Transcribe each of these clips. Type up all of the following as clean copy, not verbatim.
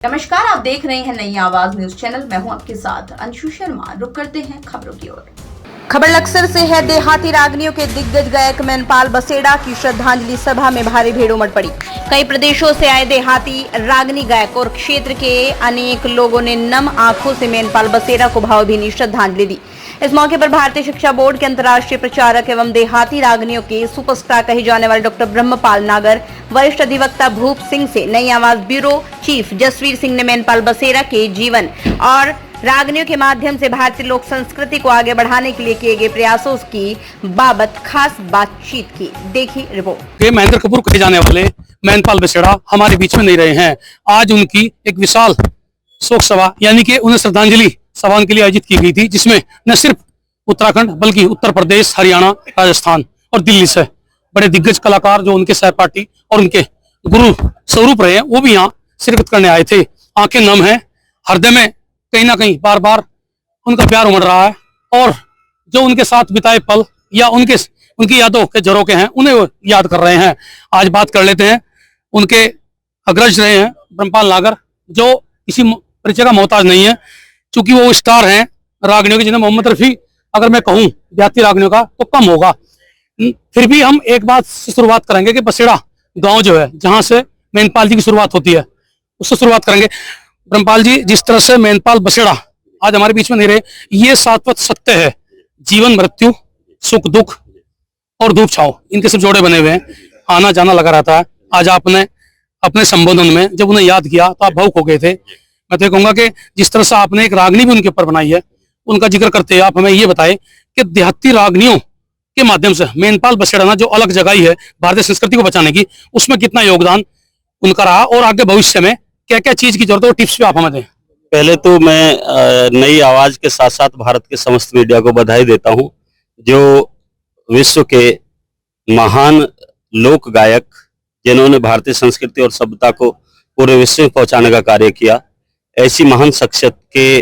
नमस्कार, आप देख रहे हैं नई आवाज न्यूज चैनल। मैं हूं आपके साथ अंशु शर्मा। रुक करते हैं खबरों की ओर। खबर लक्सर से है। देहाती रागनियों के दिग्गज गायक मैनपाल बसेड़ा की श्रद्धांजलि सभा में भारी भीड़ उमड़ पड़ी। कई प्रदेशों से आए देहाती रागनी गायक और क्षेत्र के अनेक लोगों ने नम आंखों से मैनपाल बसेड़ा को भावभीनी श्रद्धांजलि दी। इस मौके पर भारतीय शिक्षा बोर्ड के अंतर्राष्ट्रीय प्रचारक एवं देहाती रागनियों के सुपरस्टार कहे जाने वाले डॉक्टर ब्रह्मपाल नागर, वरिष्ठ अधिवक्ता भूप सिंह से नई आवाज ब्यूरो चीफ जसवीर सिंह ने मैनपाल बसेड़ा के जीवन और रागनियों के माध्यम से भारतीय लोक संस्कृति को आगे बढ़ाने के लिए किए गए प्रयासों की बाबत खास बातचीत की। देखिए रिपोर्ट। महेंद्र कपूर कहे जाने वाले मैनपाल बसेड़ा हमारे बीच में नहीं रहे हैं। आज उनकी एक विशाल शोक सभा यानी कि उन्हें श्रद्धांजलि सभा के लिए आयोजित की गई थी, जिसमें न सिर्फ उत्तराखंड बल्कि उत्तर प्रदेश, हरियाणा, राजस्थान और दिल्ली से बड़े दिग्गज कलाकार जो उनके सहपाठी और उनके गुरु स्वरूप रहे हैं वो भी यहाँ शिरकत करने आए थे। आंखें नम है, हृदय में कहीं ना कहीं बार बार उनका प्यार उमड़ रहा है और जो उनके साथ बिताए पल या उनकी यादों के झरोखे हैं उन्हें वो याद कर रहे हैं। आज बात कर लेते हैं। उनके अग्रज रहे हैं ब्रह्मपाल नागर, जो किसी परिचय का मोहताज नहीं है, चूंकि वो स्टार हैं रागनियों के, जिन्हें मोहम्मद रफी अगर मैं कहूँ देहाती रागनियों का तो कम होगा। फिर भी हम एक बात से शुरुआत करेंगे कि बसेड़ा गांव जो है जहां से मैनपाल जी की शुरुआत होती है उससे शुरुआत करेंगे। ब्रह्मपाल जी, जिस तरह से मैनपाल बसेड़ा आज हमारे बीच में नहीं रहे, ये शाश्वत सत्य है। जीवन मृत्यु, सुख दुख और धूप छाओ, इनके सब जोड़े बने हुए हैं, आना जाना लगा रहता है। आज आपने अपने संबोधन में जब उन्हें याद किया तो आप भावुक हो गए थे। मैं तो कहूंगा कि जिस तरह से आपने एक रागनी भी उनके ऊपर बनाई है, उनका जिक्र करते हुए आप हमें ये बताएं कि देहाती रागनियों के माध्यम से मैनपाल बसेड़ा ने जो अलग जगाई है भारतीय संस्कृति को बचाने की, उसमें कितना योगदान उनका रहा और आगे भविष्य में क्या क्या चीज की जरूरत है, टिप्स भी आप हमें दें। पहले तो मैं नई आवाज के साथ साथ भारत के समस्त मीडिया को बधाई देता हूं, जो विश्व के महान लोक गायक जिन्होंने भारतीय संस्कृति और सभ्यता को पूरे विश्व में पहुंचाने का कार्य किया, ऐसी महान शख्सियत के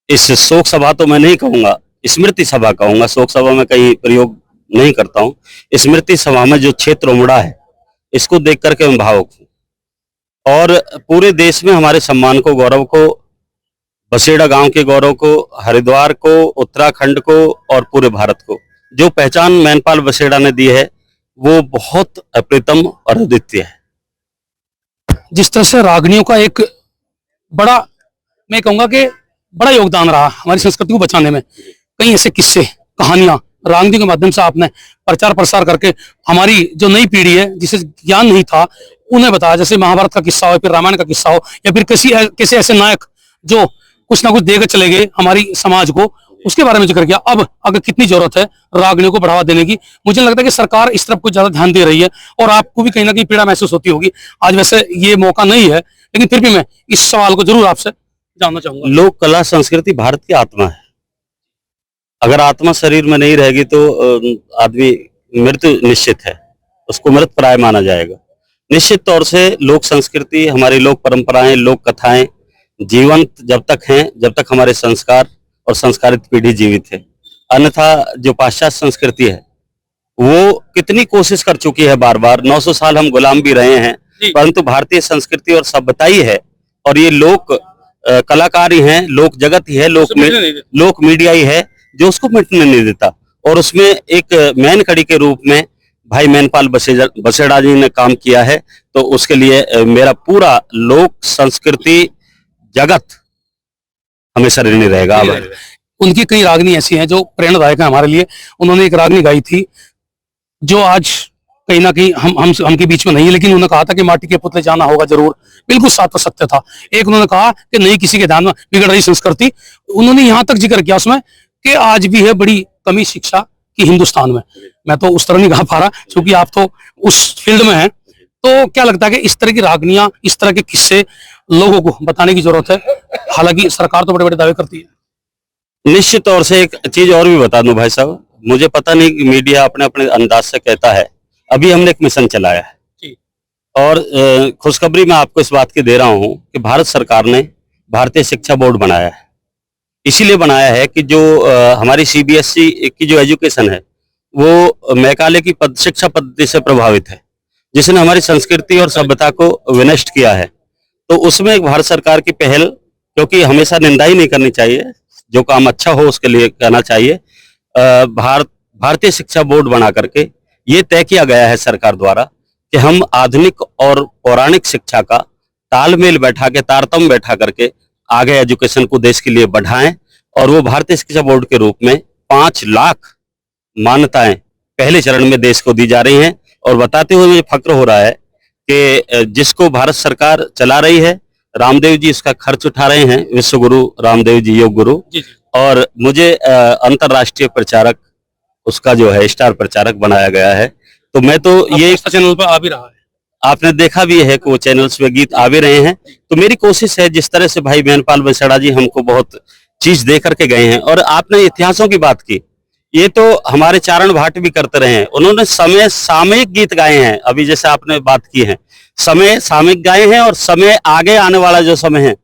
इस शोक सभा तो मैं नहीं कहूंगा, स्मृति सभा कहूंगा। शोक सभा में कहीं प्रयोग नहीं करता हूं। स्मृति सभा में जो क्षेत्र उमड़ा है, इसको देख करके मैं भावुक हूं और पूरे देश में हमारे सम्मान को, गौरव को, बसेड़ा गांव के गौरव को, हरिद्वार को, उत्तराखंड को और पूरे भारत को जो पहचान मैनपाल बसेड़ा ने दी है वो बहुत अप्रतिम और अद्वितीय है। जिस तरह से रागनियों का एक बड़ा, मैं कहूंगा कि बड़ा योगदान रहा हमारी संस्कृति को बचाने में, कई ऐसे किस्से कहानियां रागनी के माध्यम से आपने प्रचार प्रसार करके हमारी जो नई पीढ़ी है जिसे ज्ञान नहीं था उन्हें बताया। जैसे महाभारत का किस्सा हो, फिर रामायण का किस्सा हो, या फिर किसी ऐसे नायक जो कुछ ना कुछ देकर चले गए हमारी समाज को, उसके बारे में जिक्र किया। अब अगर कितनी जरूरत है रागनियों को बढ़ावा देने की, मुझे लगता है कि सरकार इस तरफ कुछ ज्यादा ध्यान दे रही है और आपको भी कहीं ना कहीं पीड़ा महसूस होती होगी। आज वैसे ये मौका नहीं है, लेकिन फिर भी मैं इस सवाल को जरूर आपसे जानना चाहूंगा। लोक कला संस्कृति भारत की आत्मा है। अगर आत्मा शरीर में नहीं रहेगी तो आदमी मृत्यु निश्चित है, उसको मृत प्राय माना जाएगा। निश्चित तौर से लोक संस्कृति, हमारी लोक परंपराएं, लोक कथाएं जीवंत जब तक हैं, जब तक हमारे संस्कार और संस्कारित पीढ़ी जीवित है। अन्यथा जो पाश्चात्य संस्कृति है वो कितनी कोशिश कर चुकी है, बार बार 900 साल हम गुलाम भी रहे हैं, परंतु भारतीय संस्कृति और सभ्यता ही है और ये लोक कलाकार ही हैं, लोक जगत ही है, लोक मीडिया ही है जो उसको मिटने नहीं देता। और उसमें एक मैन कड़ी के रूप में भाई मैनपाल बसेड़ा जी ने काम किया है, तो उसके लिए मेरा पूरा लोक संस्कृति जगत हमेशा ऋणी रहेगा। उनकी कई रागनी ऐसी हैं जो प्रेरणादायक है हमारे लिए। उन्होंने एक रागनी गाई थी जो आज कहीं ना कहीं हम के बीच में नहीं है, लेकिन उन्होंने कहा था कि माटी के पुतले जाना होगा जरूर, बिल्कुल साफ सत्य था। एक उन्होंने कहा कि नहीं किसी के ध्यान में बिगड़ रही संस्कृति, उन्होंने यहाँ तक जिक्र किया उसमें कि आज भी है बड़ी कमी शिक्षा की हिंदुस्तान में। मैं तो उस तरह नहीं कहा पा रहा क्योंकि आप तो उस फील्ड में हैं, तो क्या लगता है कि इस तरह की रागनियां, इस तरह के किस्से लोगों को बताने की जरूरत है? हालांकि सरकार तो बड़े बड़े दावे करती है। निश्चित तौर से एक चीज और भी बता दूं भाई साहब, मुझे पता नहीं कि मीडिया अपने अपने अंदाज से कहता है, अभी हमने एक मिशन चलाया है और खुशखबरी मैं आपको इस बात की दे रहा हूं कि भारत सरकार ने भारतीय शिक्षा बोर्ड बनाया है। इसीलिए बनाया है कि जो हमारी सीबीएसई की जो एजुकेशन है वो मैकाले की शिक्षा पद्धति से प्रभावित है। जिसने हमारी संस्कृति और सभ्यता को विनष्ट किया है। तो उसमें एक भारत सरकार की पहल, क्योंकि हमेशा निंदा ही नहीं करनी चाहिए, जो काम अच्छा हो उसके लिए कहना चाहिए। भारतीय शिक्षा बोर्ड बना करके ये तय किया गया है सरकार द्वारा कि हम आधुनिक और पौराणिक शिक्षा का तालमेल बैठा के, तारतम्य बैठा करके आगे एजुकेशन को देश के लिए बढ़ाएं। और वो भारतीय शिक्षा बोर्ड के रूप में 5 लाख मान्यताएं पहले चरण में देश को दी जा रही हैं। और बताते हुए मुझे फक्र हो रहा है कि जिसको भारत सरकार चला रही है, रामदेव जी इसका खर्च उठा रहे हैं, विश्व गुरु रामदेव जी, योग गुरु। और मुझे अंतरराष्ट्रीय प्रचारक, उसका जो है स्टार प्रचारक बनाया गया है। तो मैं तो ये चैनल पर आ भी रहा है, आपने देखा भी है कि वो चैनल्स में गीत आ भी रहे हैं। तो मेरी कोशिश है, जिस तरह से भाई मैनपाल बसेड़ा जी हमको बहुत चीज दे करके गए हैं। और आपने इतिहासों की बात की, ये तो हमारे चारण भाट भी करते रहे हैं। उन्होंने समय सामयिक गीत गाए हैं, अभी जैसे आपने बात की है, समय सामयिक गाए हैं। और समय आगे आने वाला जो समय है,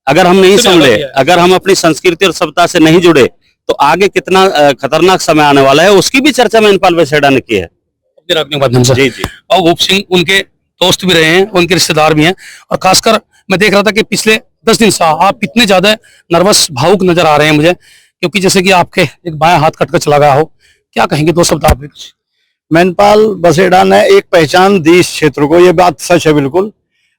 अगर हम नहीं समझे, अगर हम अपनी संस्कृति और सभ्यता से नहीं जुड़े, तो आगे कितना खतरनाक समय आने वाला है, उसकी भी चर्चा मैनपाल बसेड़ा ने की है अपने माध्यम से। जी जी। और भूप सिंह उनके दोस्त भी रहे हैं, उनके रिश्तेदार भी हैं। और खासकर मैं देख रहा था कि पिछले 10 दिन से आप इतने ज्यादा नर्वस, भावुक नजर आ रहे हैं मुझे, क्योंकि जैसे कि आपके एक बायां हाथ कटकर चला गया हो। क्या कहेंगे, 2 शब्द आप भी कुछ? मैनपाल बसेड़ा ने एक पहचान दी इस क्षेत्र को, ये बात सच है बिल्कुल।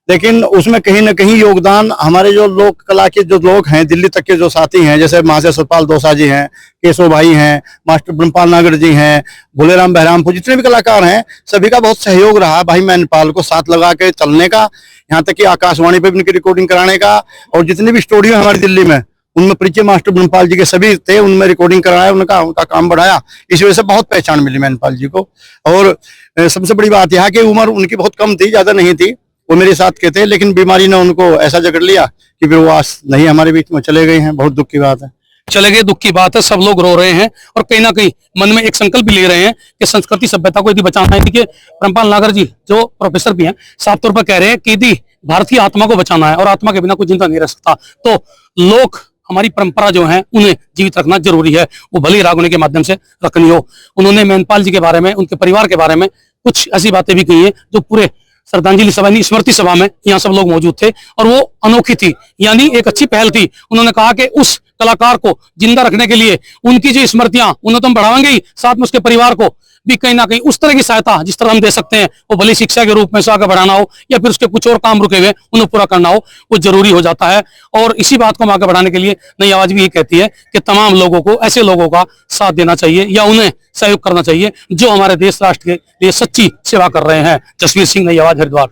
लेकिन उसमें कहीं न कहीं योगदान हमारे जो लोक कला के जो लोग हैं, दिल्ली तक के जो साथी हैं, जैसे महाशय सतपाल दोसा जी हैं, केशव भाई हैं, मास्टर ब्रह्मपाल नागर जी हैं, भोलेराम बहरामपुर, जितने भी कलाकार हैं, सभी का बहुत सहयोग रहा भाई मैनपाल को साथ लगा के चलने का। यहाँ तक कि आकाशवाणी पे भी उनकी रिकॉर्डिंग कराने का। और जितने भी स्टूडियो हमारी दिल्ली में, उनमें परिचय मास्टर ब्रह्मपाल जी के सभी थे, उनमें रिकॉर्डिंग कराया, उनका काम बढ़ाया। इस वजह से बहुत पहचान मिली मैनपाल जी को। और सबसे बड़ी बात यह कि उम्र उनकी बहुत कम थी, ज्यादा नहीं थी। वो मेरे साथ के थे, लेकिन बीमारी ने उनको ऐसा जकड़ लिया कि फिर वो आज नहीं हमारे बीच में, चले गए हैं। बहुत दुख की बात है। चले गए, दुख की बात है। सब लोग रो रहे हैं और कहीं ना कहीं मन में एक संकल्प भी ले रहे हैं कि संस्कृति सभ्यता को यदि बचाना है। देखिए, ब्रह्मपाल नागर जी जो प्रोफेसर भी हैं, साफ तौर पर कह रहे हैं कि यदि भारतीय आत्मा को बचाना है, और आत्मा के बिना कोई जिंदा नहीं रह सकता, तो लोग, हमारी परंपरा जो है, उन्हें जीवित रखना जरूरी है। वो भले ही रागुनी के माध्यम से रखनी हो। उन्होंने मैनपाल जी के बारे में, उनके परिवार के बारे में कुछ ऐसी बातें भी कही है जो पूरे श्रद्धांजलि सभा, स्मृति सभा में यहाँ सब लोग मौजूद थे, और वो अनोखी थी, यानी एक अच्छी पहल थी। उन्होंने कहा कि उस कलाकार को जिंदा रखने के लिए उनकी जो स्मृतियां, उन्हें तो हम बढ़ाएंगे ही, साथ में उसके परिवार को भी कहीं ना कहीं उस तरह की सहायता जिस तरह हम दे सकते हैं, वो भले शिक्षा के रूप में आगे बढ़ाना हो या फिर उसके कुछ और काम रुके हुए उन्हें पूरा करना हो, वो जरूरी हो जाता है। और इसी बात को हम आगे बढ़ाने के लिए नई आवाज भी ये कहती है कि तमाम लोगों को, ऐसे लोगों का साथ देना चाहिए या उन्हें सहयोग करना चाहिए जो हमारे देश राष्ट्र के लिए सच्ची सेवा कर रहे हैं। जसवीर सिंह, नई आवाज, हरिद्वार।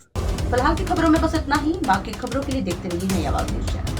फिलहाल की खबरों में बस इतना ही। बाकी खबरों के लिए देखते रहिए नई आवाज न्यूज चैनल।